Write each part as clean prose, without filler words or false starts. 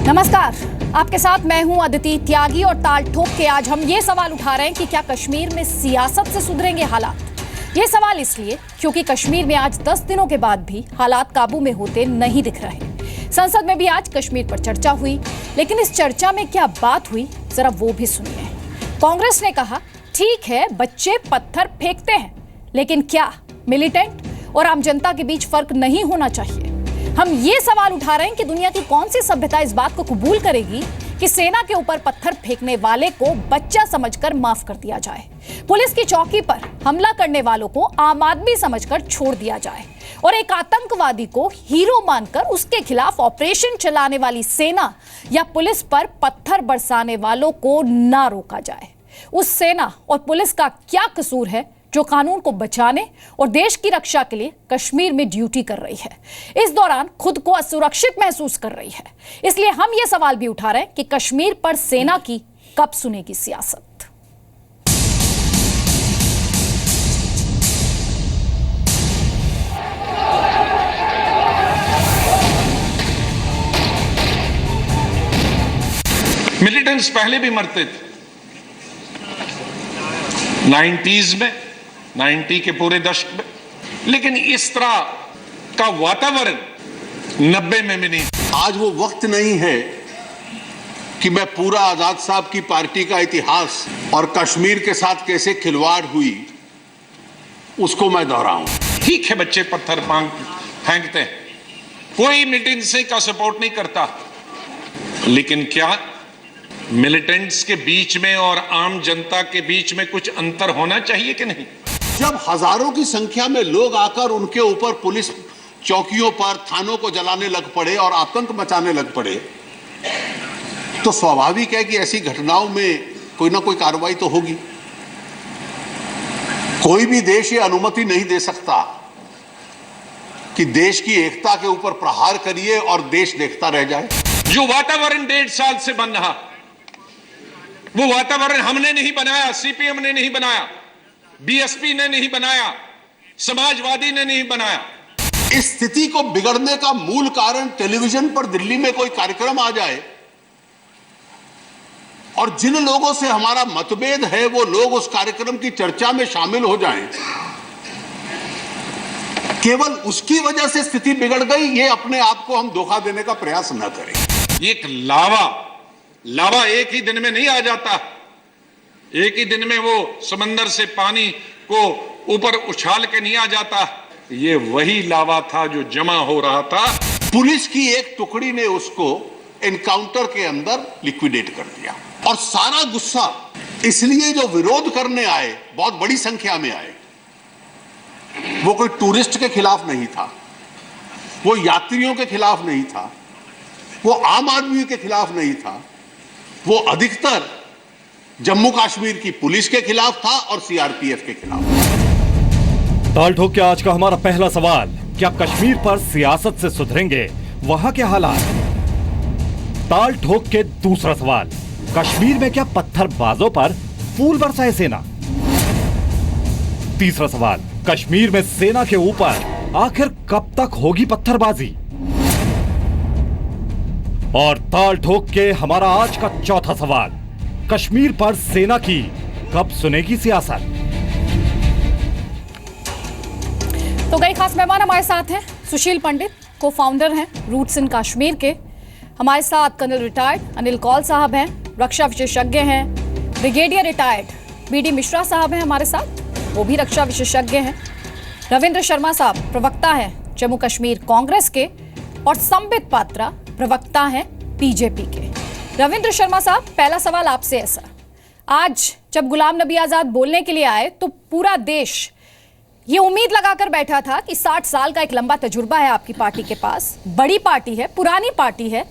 नमस्कार, आपके साथ मैं हूं अदिति त्यागी और ताल ठोक के आज हम ये सवाल उठा रहे हैं कि क्या कश्मीर में सियासत से सुधरेंगे हालात। ये सवाल इसलिए क्योंकि कश्मीर में आज 10 दिनों के बाद भी हालात काबू में होते नहीं दिख रहे। संसद में भी आज कश्मीर पर चर्चा हुई, लेकिन इस चर्चा में क्या बात हुई जरा वो भी सुनिए। कांग्रेस ने कहा ठीक है बच्चे पत्थर फेंकते हैं, लेकिन क्या मिलिटेंट और आम जनता के बीच फर्क नहीं होना चाहिए। हम ये सवाल उठा रहे हैं कि दुनिया की कौन सी सभ्यता इस बात को कबूल करेगी कि सेना के ऊपर पत्थर फेंकने वाले को बच्चा समझकर माफ कर दिया जाए, पुलिस की चौकी पर हमला करने वालों को आम आदमी समझकर छोड़ दिया जाए और एक आतंकवादी को हीरो मानकर उसके खिलाफ ऑपरेशन चलाने वाली सेना या पुलिस पर पत्थर बरसाने वालों को ना रोका जाए। उस सेना और पुलिस का क्या कसूर है जो कानून को बचाने और देश की रक्षा के लिए कश्मीर में ड्यूटी कर रही है, इस दौरान खुद को असुरक्षित महसूस कर रही है। इसलिए हम ये सवाल भी उठा रहे हैं कि कश्मीर पर सेना की कब सुनेगी सियासत। मिलिटेंट्स पहले भी मरते थे 90s में, 90 के पूरे दशक में, लेकिन इस तरह का वातावरण 90 में भी नहीं। आज वो वक्त नहीं है कि मैं पूरा आजाद साहब की पार्टी का इतिहास और कश्मीर के साथ कैसे खिलवाड़ हुई उसको मैं दोहराऊं। ठीक है बच्चे पत्थर फेंकते हैं, कोई मिलिटेंसी का सपोर्ट नहीं करता, लेकिन क्या मिलिटेंट्स के बीच में और आम जनता के बीच में कुछ अंतर होना चाहिए कि नहीं? जब हजारों की संख्या में लोग आकर उनके ऊपर पुलिस चौकियों पर थानों को जलाने लग पड़े और आतंक मचाने लग पड़े, तो स्वाभाविक है कि ऐसी घटनाओं में कोई ना कोई कार्रवाई तो होगी। कोई भी देश ये अनुमति नहीं दे सकता कि देश की एकता के ऊपर प्रहार करिए और देश देखता रह जाए। जो वातावरण 1.5 साल से बन रहा, वो वातावरण हमने नहीं बनाया, सीपीएम ने नहीं बनाया, बीएसपी ने नहीं बनाया, समाजवादी ने नहीं बनाया। इस स्थिति को बिगड़ने का मूल कारण टेलीविजन पर दिल्ली में कोई कार्यक्रम आ जाए और जिन लोगों से हमारा मतभेद है वो लोग उस कार्यक्रम की चर्चा में शामिल हो जाएं, केवल उसकी वजह से स्थिति बिगड़ गई, ये अपने आप को हम धोखा देने का प्रयास न करें। एक लावा एक ही दिन में नहीं आ जाता, एक ही दिन में वो समंदर से पानी को ऊपर उछाल के नहीं आ जाता। ये वही लावा था जो जमा हो रहा था। पुलिस की एक टुकड़ी ने उसको एनकाउंटर के अंदर लिक्विडेट कर दिया और सारा गुस्सा इसलिए जो विरोध करने आए, बहुत बड़ी संख्या में आए, वो कोई टूरिस्ट के खिलाफ नहीं था, वो यात्रियों के खिलाफ नहीं था, वो आम आदमी के खिलाफ नहीं था, वो अधिकतर जम्मू कश्मीर की पुलिस के खिलाफ था और सीआरपीएफ के खिलाफ। ताल ठोक के आज का हमारा पहला सवाल, क्या कश्मीर पर सियासत से सुधरेंगे वहां के हालात। ताल ठोक के दूसरा सवाल, कश्मीर में क्या पत्थरबाजों पर फूल बरसाए सेना। तीसरा सवाल, कश्मीर में सेना के ऊपर आखिर कब तक होगी पत्थरबाजी। और ताल ठोक के हमारा आज का चौथा सवाल, कश्मीर पर सेना की कब सुनेगी सियासत। तो कई खास मेहमान हमारे साथ हैं। सुशील पंडित को फाउंडर हैं रूट्स इन कश्मीर के। हमारे साथ कर्नल रिटायर्ड अनिल कौल साहब हैं, रक्षा विशेषज्ञ हैं। ब्रिगेडियर रिटायर्ड बीडी मिश्रा साहब हैं हमारे साथ, वो भी रक्षा विशेषज्ञ हैं। रविंद्र शर्मा साहब प्रवक्ता हैं जम्मू कश्मीर कांग्रेस के और संबित पात्रा प्रवक्ता हैं बीजेपी के। रविंद्र शर्मा साहब, पहला सवाल आपसे है सर। आज जब गुलाम नबी आजाद बोलने के लिए आए तो पूरा देश ये उम्मीद लगाकर बैठा था कि 60 साल का एक लंबा तजुर्बा है आपकी पार्टी के पास, बड़ी पार्टी है, पुरानी पार्टी है,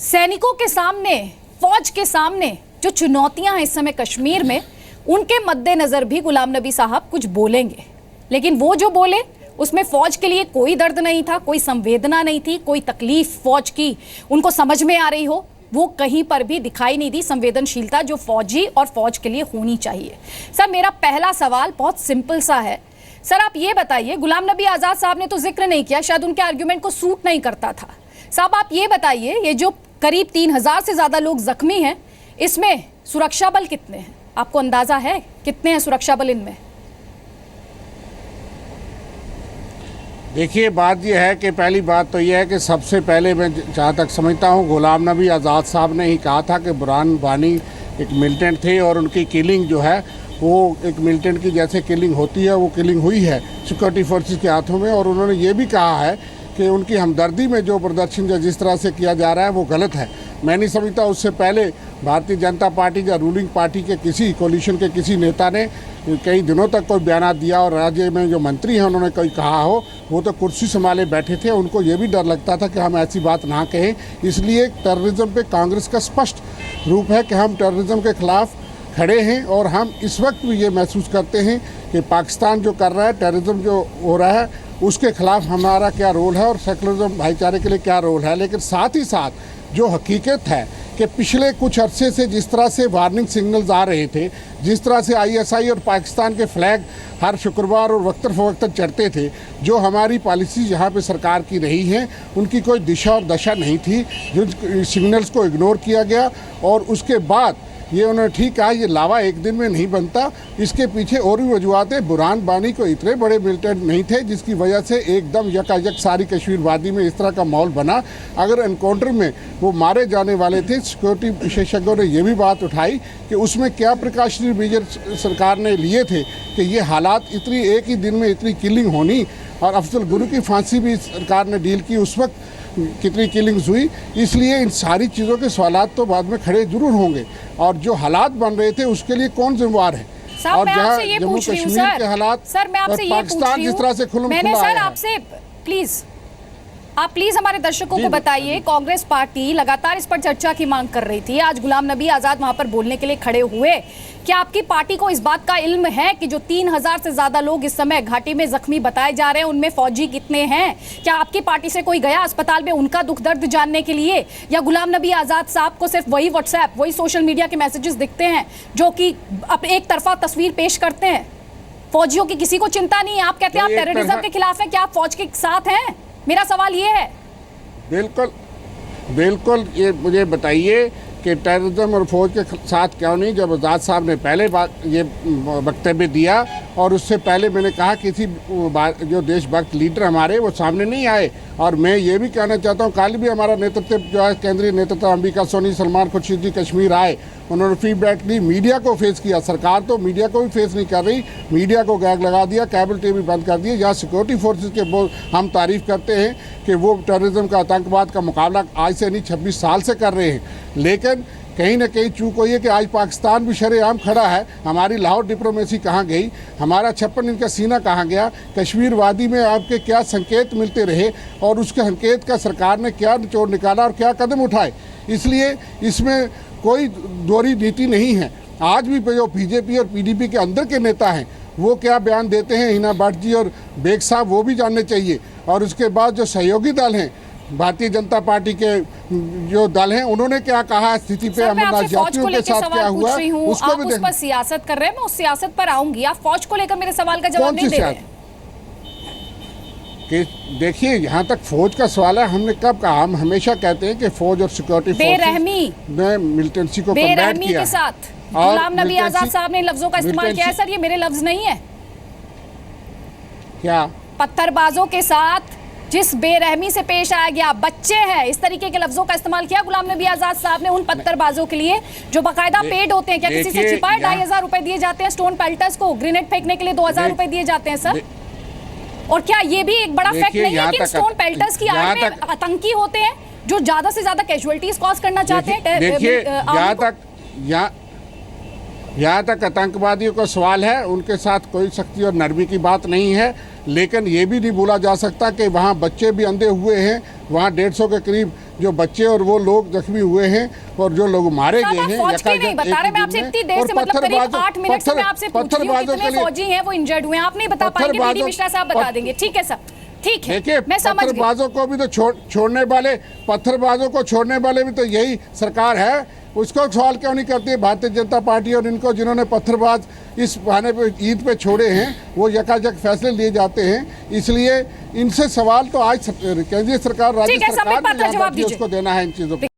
सैनिकों के सामने, फौज के सामने जो चुनौतियां हैं इस समय कश्मीर में, उनके मद्देनजर भी गुलाम नबी साहब कुछ बोलेंगे। लेकिन वो जो बोले उसमें फौज के लिए कोई दर्द नहीं था, कोई संवेदना नहीं थी, कोई तकलीफ फौज की उनको समझ में आ रही हो, वो कहीं पर भी दिखाई नहीं दी संवेदनशीलता जो फौजी और फौज के लिए होनी चाहिए। सर, मेरा पहला सवाल बहुत सिंपल सा है। सर, आप ये बताइए, गुलाम नबी आजाद साहब ने तो जिक्र नहीं किया, शायद उनके आर्ग्यूमेंट को सूट नहीं करता था। साहब, आप ये बताइए, ये जो करीब 3000 से ज्यादा लोग जख्मी हैं। इसमें सुरक्षा बल कितने हैं, आपको अंदाजा है कितने हैं सुरक्षा बल इनमें? देखिए, बात यह है कि पहली बात तो यह है कि सबसे पहले मैं जहाँ तक समझता हूँ गुलाम नबी आज़ाद साहब ने ही कहा था कि बुरहान वानी एक मिलिटेंट थे और उनकी किलिंग जो है वो एक मिलिटेंट की जैसे किलिंग होती है वो किलिंग हुई है सिक्योरिटी फोर्सेस के हाथों में। और उन्होंने ये भी कहा है कि उनकी हमदर्दी में जो प्रदर्शन जो जिस तरह से किया जा रहा है वो गलत है। मैं नहीं समझता उससे पहले भारतीय जनता पार्टी या रूलिंग पार्टी के किसी कोलिशन के किसी नेता ने कई दिनों तक कोई बयान दिया और राज्य में जो मंत्री हैं उन्होंने कोई कहा हो। वो तो कुर्सी संभाले बैठे थे, उनको ये भी डर लगता था कि हम ऐसी बात ना कहें। इसलिए टेररिज्म पे कांग्रेस का स्पष्ट रूप है कि हम टेररिज्म के खिलाफ खड़े हैं और हम इस वक्त भी ये महसूस करते हैं कि पाकिस्तान जो कर रहा है, टेररिज्म जो हो रहा है, उसके खिलाफ हमारा क्या रोल है और सेकुलरिज्म भाईचारे के लिए क्या रोल है। लेकिन साथ ही साथ जो हकीकत है कि पिछले कुछ अरसे से जिस तरह से वार्निंग सिग्नल्स आ रहे थे, जिस तरह से आईएसआई और पाकिस्तान के फ्लैग हर शुक्रवार और वक्तन फवक्तन चढ़ते थे, जो हमारी पॉलिसी यहाँ पे सरकार की रही है उनकी कोई दिशा और दशा नहीं थी, जो सिग्नल्स को इग्नोर किया गया। और उसके बाद ये उन्होंने ठीक कहा, ये लावा एक दिन में नहीं बनता, इसके पीछे और भी वजूहतें। बुरहान वानी को इतने बड़े मिलिटेंट नहीं थे जिसकी वजह से एकदम यकायक सारी कश्मीर वादी में इस तरह का माहौल बना। अगर एनकाउंटर में वो मारे जाने वाले थे, सिक्योरिटी विशेषज्ञों ने ये भी बात उठाई कि उसमें क्या प्रिकॉशनरी मेजर सरकार ने लिए थे कि ये हालात इतनी एक ही दिन में इतनी किलिंग होनी। और अफजल गुरु की फांसी भी सरकार ने डील की, उस वक्त कितनी किलिंग्स हुई। इसलिए इन सारी चीज़ों के सवालात तो बाद में खड़े जरूर होंगे और जो हालात बन रहे थे उसके लिए कौन जिम्मेवार है। और जहाँ जम्मू कश्मीर के हालात और पाकिस्तान जिस तरह से खुलम खुला सर आपसे प्लीज हमारे दर्शकों को बताइए, कांग्रेस पार्टी लगातार इस पर चर्चा की मांग कर रही थी, आज गुलाम नबी आजाद वहां पर बोलने के लिए खड़े हुए। क्या आपकी पार्टी को इस बात का इल्म है कि जो 3000 से ज्यादा लोग इस समय घाटी में जख्मी बताए जा रहे हैं उनमें फौजी कितने हैं? क्या आपकी पार्टी से कोई गया अस्पताल में उनका दुख दर्द जानने के लिए, या गुलाम नबी आजाद साहब को सिर्फ वही व्हाट्सएप, वही सोशल मीडिया के मैसेजेस दिखते हैं जो कि अब एक तरफा तस्वीर पेश करते हैं? फौजियों की किसी को चिंता नहीं है। आप कहते हैं आप टेररिज्म के खिलाफ हैं, क्या आप फौज के साथ हैं? मेरा सवाल ये है। बिल्कुल बिल्कुल, ये मुझे बताइए कि टेररिज्म और फौज के साथ क्यों नहीं। जब आज़ाद साहब ने पहले बात ये वक्तव्य दिया और उससे पहले मैंने कहा किसी जो देशभक्त लीडर हमारे वो सामने नहीं आए। और मैं ये भी कहना चाहता हूँ, कल भी हमारा नेतृत्व जो है केंद्रीय नेतृत्व अंबिका सोनी, सलमान खुर्शीद जी कश्मीर आए, उन्होंने फीडबैक दी, मीडिया को फेस किया। सरकार तो मीडिया को भी फेस नहीं कर रही, मीडिया को गैग लगा दिया, केबल टीवी बंद कर दिए। यहाँ सिक्योरिटी फोर्सेस के हम तारीफ करते हैं कि वो टेररिज्म का, आतंकवाद का मुकाबला आज से नहीं 26 साल से कर रहे हैं। लेकिन कहीं ना कहीं चूक हुई है कि आज पाकिस्तान भी शरेआम खड़ा है। हमारी लाहौर डिप्लोमेसी कहाँ गई, हमारा 56 इंच का सीना कहाँ गया, कश्मीर वादी में आपके क्या संकेत मिलते रहे और उसके संकेत का सरकार ने क्या निचोड़ निकाला और क्या कदम उठाए। इसलिए इसमें कोई दोहरी नीति नहीं है। आज भी जो बीजेपी और पीडीपी के अंदर के नेता हैं वो क्या बयान देते हैं, हिना भट्ट जी और बेग साहब, वो भी जानने चाहिए। और उसके बाद जो सहयोगी दल हैं, भारतीय जनता पार्टी के जो दल हैं, उन्होंने क्या कहा स्थिति पे, अमरनाथ यात्रियों के साथ क्या हुआ, उसको भी उस पर सियासत कर रहे हैं। मैं उस सियासत पर आऊंगी, आप फौज को लेकर मेरे सवाल का जवाब नहीं दे रहे हैं। कि देखिए, यहाँ तक फौज का सवाल है, हमने कब कहा, हम हमेशा कहते हैं कि फौज और सिक्योरिटी बेरहमी ने मिलिटेंसी को कम्बैट किया के साथ। गुलाम नबी आजाद साहब ने लफ्जों का इस्तेमाल किया है। सर ये मेरे लफ्ज नहीं है। क्या पत्थरबाजों के साथ जिस बेरहमी से पेश आया गया, बच्चे हैं, इस तरीके के लफ्जों का इस्तेमाल किया गुलाम नबी आजाद साहब ने उन पत्थरबाजों के लिए जो बाकायदा पेड होते हैं। क्या किसी से छिपाए 2500 रुपए दिए जाते हैं स्टोन पेल्टर्स को, ग्रेनेड फेंकने के लिए 2000 रुपए दिए जाते हैं सर? और क्या ये भी एक बड़ा फैक्ट नहीं है कि स्टोन पेल्टर्स की आड़ में आतंकी होते हैं जो ज्यादा से ज्यादा कैजुअलिटीज कॉज करना चाहते हैं? देखिए, यहाँ तक आतंकवादियों का सवाल है, उनके साथ कोई सख्ती और नरमी की बात नहीं है। लेकिन ये भी नहीं भूला जा सकता कि वहाँ बच्चे भी अंधे हुए हैं, वहाँ 150 के करीब जो बच्चे और वो लोग जख्मी हुए हैं और जो लोग मारे गए हैं। नहीं बता रहे, मैं आपसे इतनी देर से मतलब करीब 8 मिनट से मैं आपसे पूछ रही हूं कितने फौजी हैं वो इंजर्ड हुए हैं, आप नहीं बता पाएंगे, बीडी मिश्रा साहब बता देंगे। ठीक है सर, ठीक है, देखिए, मैं समझ गई। पत्थरबाजों को भी तो छोड़ने वाले, पत्थरबाजों को छोड़ने वाले भी तो यही सरकार है। उसको सवाल क्यों नहीं करती है भारतीय जनता पार्टी? और इनको जिन्होंने पत्थरबाज इस बहाने पे ईद पे छोड़े हैं वो यकायक फैसले लिए जाते हैं। इसलिए इनसे सवाल तो आज केंद्रीय सरकार, राज्य सरकार ने उसको देना है इन चीजों पर।